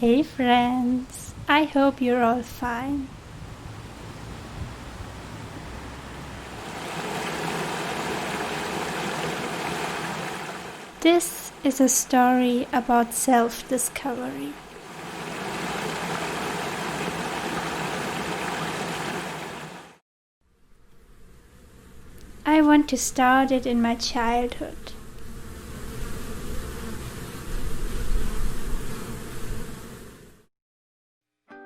Hey friends, I hope you're all fine. This is a story about self-discovery. I want to start it in my childhood.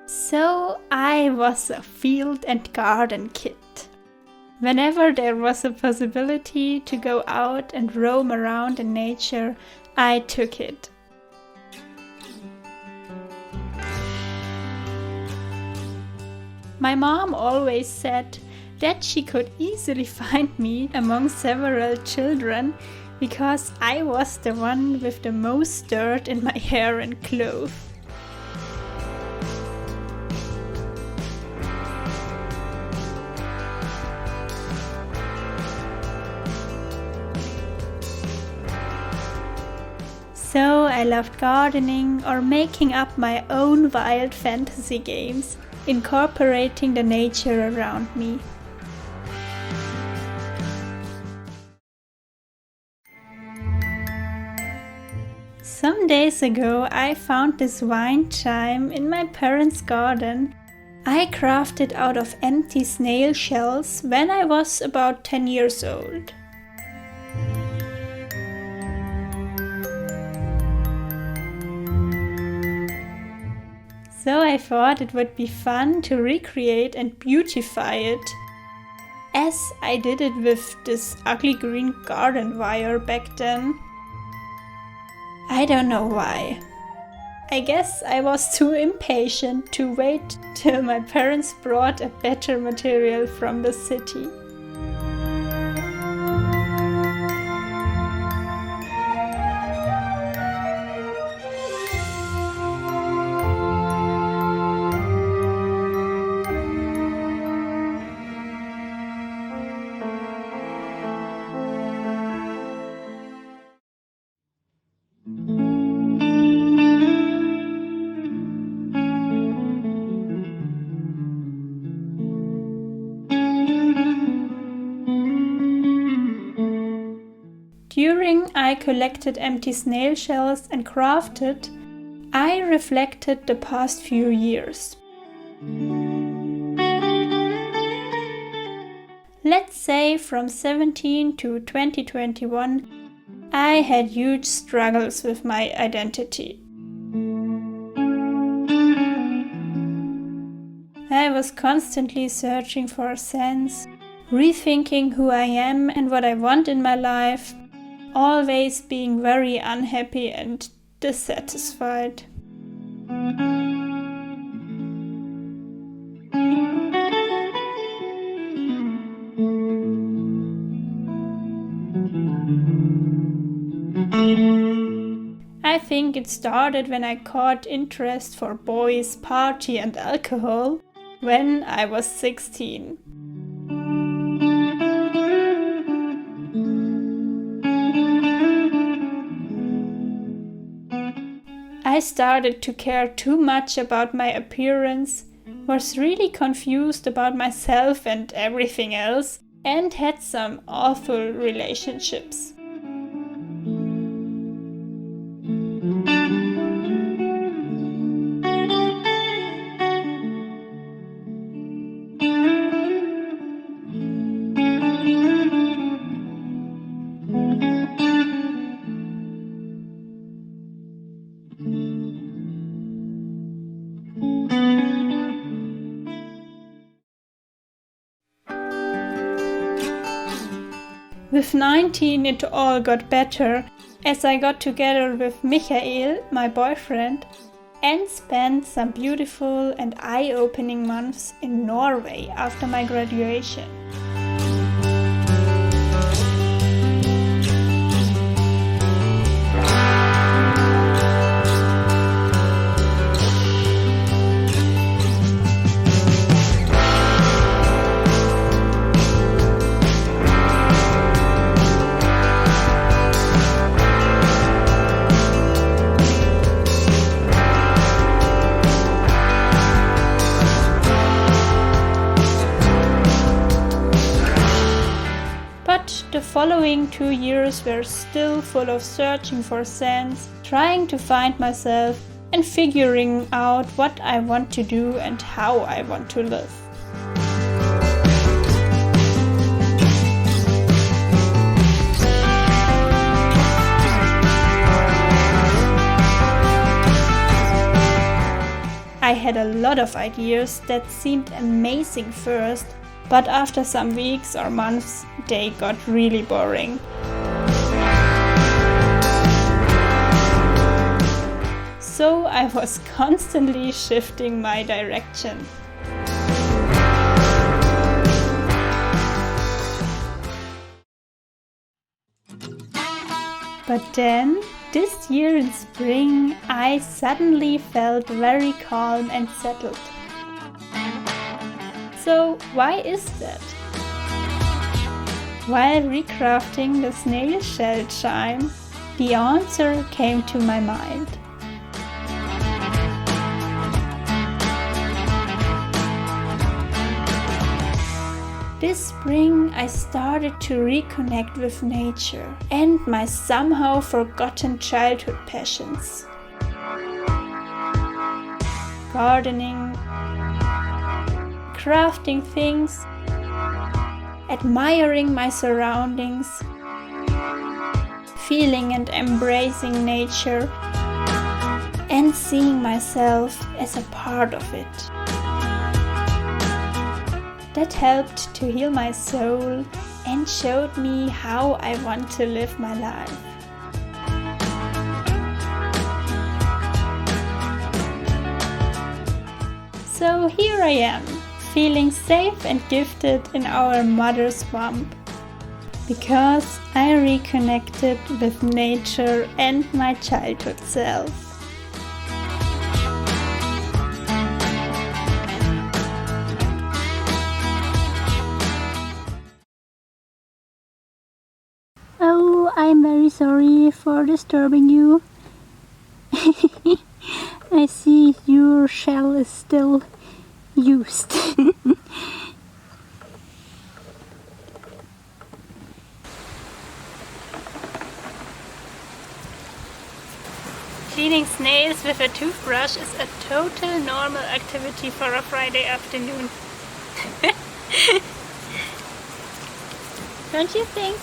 So I was a field and garden kid. Whenever there was a possibility to go out and roam around in nature, I took it. My mom always said that she could easily find me among several children because I was the one with the most dirt in my hair and clothes. So I loved gardening or making up my own wild fantasy games, incorporating the nature around me. Some days ago I found this wind chime in my parents' garden. I crafted out of empty snail shells when I was about 10 years old. So I thought it would be fun to recreate and beautify it, as I did it with this ugly green garden wire back then. I don't know why. I guess I was too impatient to wait till my parents brought a better material from the city. During I collected empty snail shells and crafted, I reflected the past few years. Let's say from 17 to 2021, I had huge struggles with my identity. I was constantly searching for a sense, rethinking who I am and what I want in my life, always being very unhappy and dissatisfied. I think it started when I caught interest for boys, party and alcohol when I was 16. I started to care too much about my appearance, was really confused about myself and everything else, and had some awful relationships. With 19 it all got better as I got together with Michael, my boyfriend, and spent some beautiful and eye-opening months in Norway after my graduation. following 2 years were still full of searching for sense, trying to find myself and figuring out what I want to do and how I want to live. I had a lot of ideas that seemed amazing first, but after some weeks or months, they got really boring. So I was constantly shifting my direction. But then, this year in spring, I suddenly felt very calm and settled. So why is that? While recrafting the snail shell chime, the answer came to my mind. This spring I started to reconnect with nature and my somehow forgotten childhood passions. Gardening, crafting things, admiring my surroundings, feeling and embracing nature, and seeing myself as a part of it. That helped to heal my soul and showed me how I want to live my life. So here I am, feeling safe and gifted in our mother swamp, because I reconnected with nature and my childhood self. Oh, I'm very sorry for disturbing you. I see your shell is still used. Cleaning snails with a toothbrush is a total normal activity for a Friday afternoon. Don't you think?